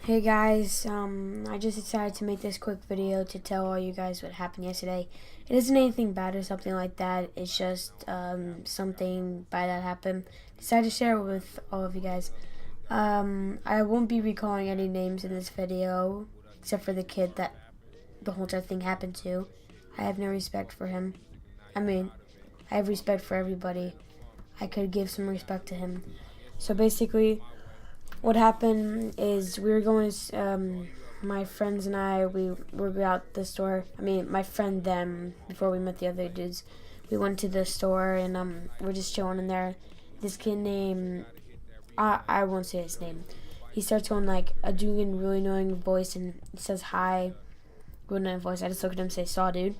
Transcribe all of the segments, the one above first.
Hey guys, I just decided to make this quick video to tell all you guys what happened yesterday. It isn't anything bad or something like that, it's just something bad that happened. Decided to share it with all of you guys. I won't be recalling any names in this video, except for the kid that the whole entire thing happened to. I have no respect for him. I have respect for everybody. I could give some respect to him. So basically, what happened is we were going to, my friends and I, we were out the store. My friend, them, before we met the other dudes, we went to the store and we're just chilling in there. This kid named, I won't say his name. He starts going like doing a really annoying voice and he says hi, good night voice. I just look at him and say, saw dude.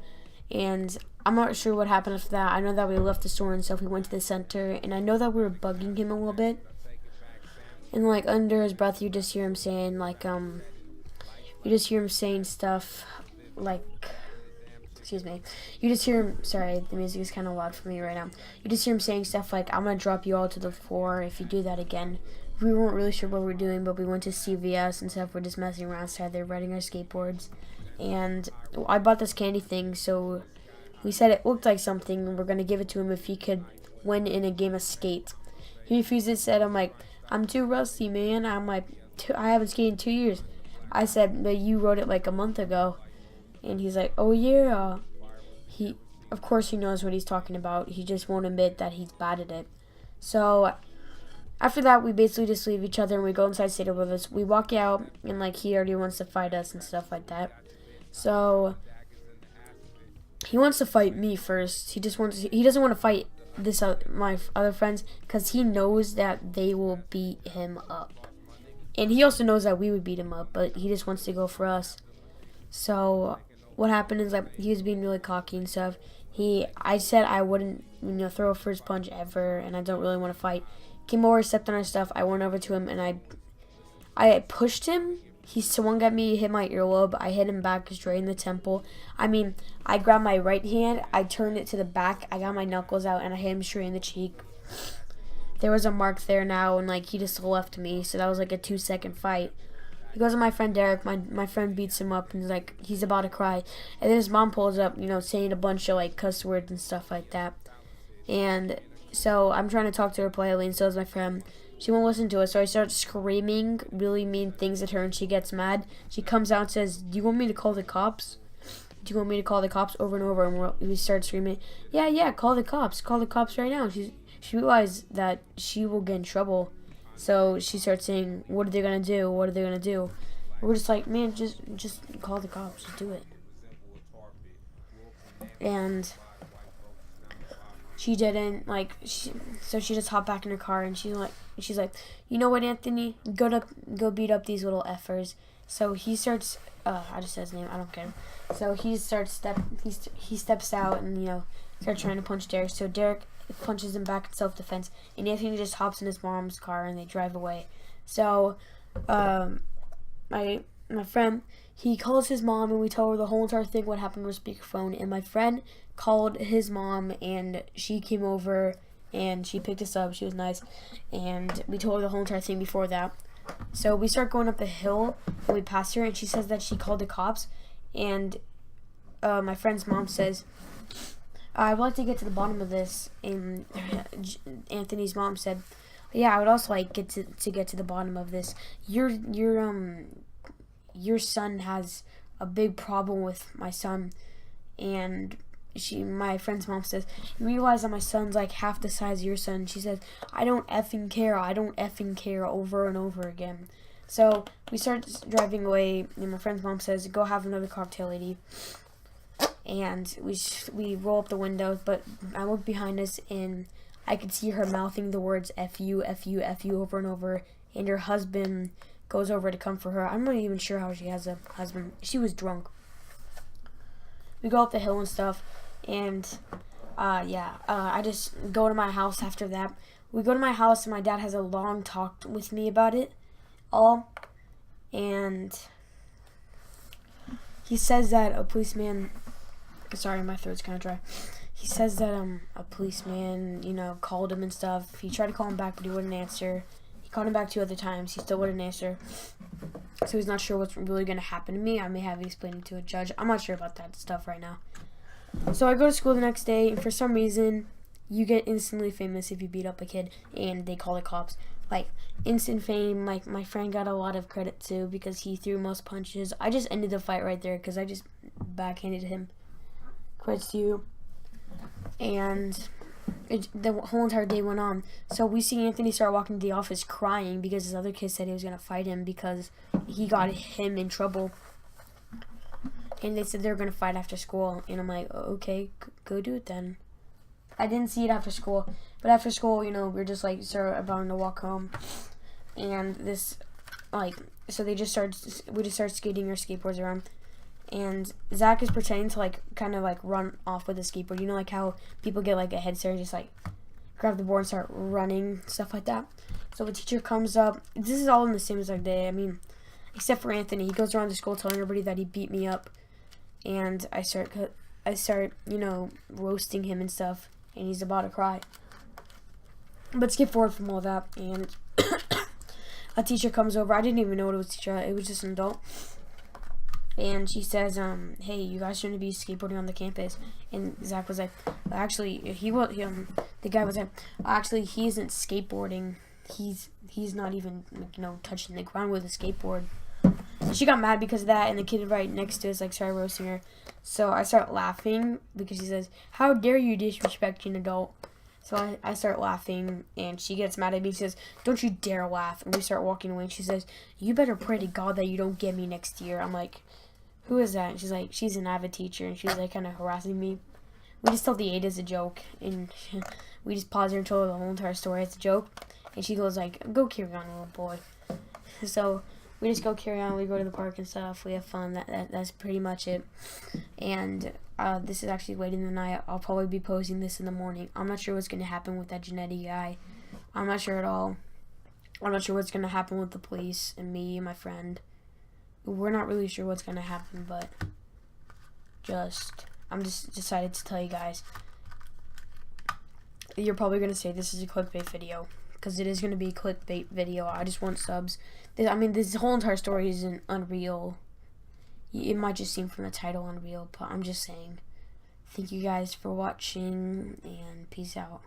And I'm not sure what happened after that. I know that we left the store and stuff. We went to the center and I know that we were bugging him a little bit. And like under his breath, you just hear him saying stuff like, excuse me. You just hear him. Sorry, the music is kind of loud for me right now. You just hear him saying stuff like, "I'm gonna drop you all to the floor if you do that again." We weren't really sure what we were doing, but we went to CVS and stuff. We're just messing around outside there, riding our skateboards. And I bought this candy thing, so we said it looked like something, and we're gonna give it to him if he could win in a game of skate. He refused. Said, "I'm like, I'm too rusty, man." I'm like, I haven't skated in 2 years. I said, but you wrote it like a month ago. And he's like, oh yeah. Of course he knows what he's talking about. He just won't admit that he's bad at it. So after that, we basically just leave each other and we go inside Seder with us. We walk out and like he already wants to fight us and stuff like that. So he wants to fight me first. He doesn't want to fight my other friends because he knows that they will beat him up, and he also knows that we would beat him up, but he just wants to go for us. So what happened is like he was being really cocky and stuff. I said I wouldn't throw a first punch ever, and I don't really want to fight. Came over, stepped on our stuff. I went over to him and I pushed him. He swung at me, hit my earlobe. I hit him back straight in the temple. I grabbed my right hand, I turned it to the back, I got my knuckles out, and I hit him straight in the cheek. There was a mark there now, and like he just left me, so that was like a 2-second fight. He goes to my friend Derek. My friend beats him up, and he's about to cry. And then his mom pulls up, saying a bunch of like cuss words and stuff like that. And so I'm trying to talk to her politely, and so is my friend. She won't listen to us, so I start screaming really mean things at her, and she gets mad. She comes out and says, "Do you want me to call the cops? Do you want me to call the cops?" Over and over, and we start screaming, "Yeah, call the cops right now." She realized that she will get in trouble, so she starts saying, "What are they gonna do? What are they gonna do?" We're just like, "Man, just call the cops. Just do it." And she didn't so she just hopped back in her car and she's like, "You know what, Anthony? Go beat up these little effers." So he starts. I just said his name. I don't care. So he steps out and starts trying to punch Derek. So Derek punches him back in self-defense, and Anthony just hops in his mom's car and they drive away. So my friend, he calls his mom and we tell her the whole entire thing, what happened over speakerphone. And my friend called his mom and she came over and she picked us up. She was nice, and we told her the whole entire thing before that. So we start going up the hill and we pass her and she says that she called the cops. And my friend's mom says, "I'd like to get to the bottom of this." And Anthony's mom said, "Yeah, I would also like get to the bottom of this. Your son has a big problem with my son." And my friend's mom says, "You realize that my son's like half the size of your son?" She says, I don't effing care," over and over again. So we start driving away, and my friend's mom says, "Go have another cocktail, lady." And we roll up the window, but I look behind us, and I could see her mouthing the words "F you, F you, F you" over and over, and her husband goes over to come for her. I'm not even sure how she has a husband. She was drunk. We go up the hill and stuff, and I just go to my house after that. We go to my house, and my dad has a long talk with me about it all, and he says that a policeman, sorry, my throat's kind of dry. He says that a policeman, called him and stuff. He tried to call him back, but he wouldn't answer. He called him back 2 other times. He still wouldn't answer. so he's not sure what's really going to happen to me. I may have to explain it to a judge. I'm not sure about that stuff right now. So I go to school the next day, and for some reason, you get instantly famous if you beat up a kid, and they call the cops. Like, instant fame. Like, my friend got a lot of credit too because he threw most punches. I just ended the fight right there because I just backhanded him. Credits to you. And the whole entire day went on. So we see Anthony start walking to the office crying because his other kid said he was going to fight him because he got him in trouble. And they said they were going to fight after school. And I'm like, okay, go do it then. I didn't see it after school. But after school, you know, we're just like about to walk home. And this, like, so we just start skating our skateboards around. And Zach is pretending to, like, kind of, like, run off with a skateboard. You know, like, how people get, like, a head start and just, like, grab the board and start running, stuff like that. So the teacher comes up. This is all in the same exact day. I mean, except for Anthony. He goes around the school telling everybody that he beat me up. And I start, you know, roasting him and stuff. And he's about to cry. But skip forward from all that. And a teacher comes over. I didn't even know it was a teacher. It was just an adult. And she says, hey, you guys shouldn't be skateboarding on the campus. And Zach was like, actually, the guy was like, actually, he isn't skateboarding. He's not even, you know, touching the ground with a skateboard. And she got mad because of that, and the kid right next to us, like, started roasting her. So I start laughing because she says, how dare you disrespect an adult? So I start laughing, and she gets mad at me and says, don't you dare laugh. And we start walking away, and she says, you better pray to God that you don't get me next year. I'm like, who is that? And she's like, she's an avid teacher, and she's like kind of harassing me. We just told the aide as a joke, and we just paused her and told her the whole entire story as a joke. And she goes like, go carry on, little boy. So we just go carry on. We go to the park and stuff. We have fun. That's pretty much it. And this is actually late in the night. I'll probably be posting this in the morning. I'm not sure what's going to happen with that genetic guy. I'm not sure at all. I'm not sure what's going to happen with the police and me and my friend. We're not really sure what's going to happen, but I'm just decided to tell you guys. You're probably going to say this is a clickbait video, because it is going to be a clickbait video. I just want subs. I mean, this whole entire story isn't unreal. It might just seem from the title unreal, but I'm just saying. Thank you guys for watching, and peace out.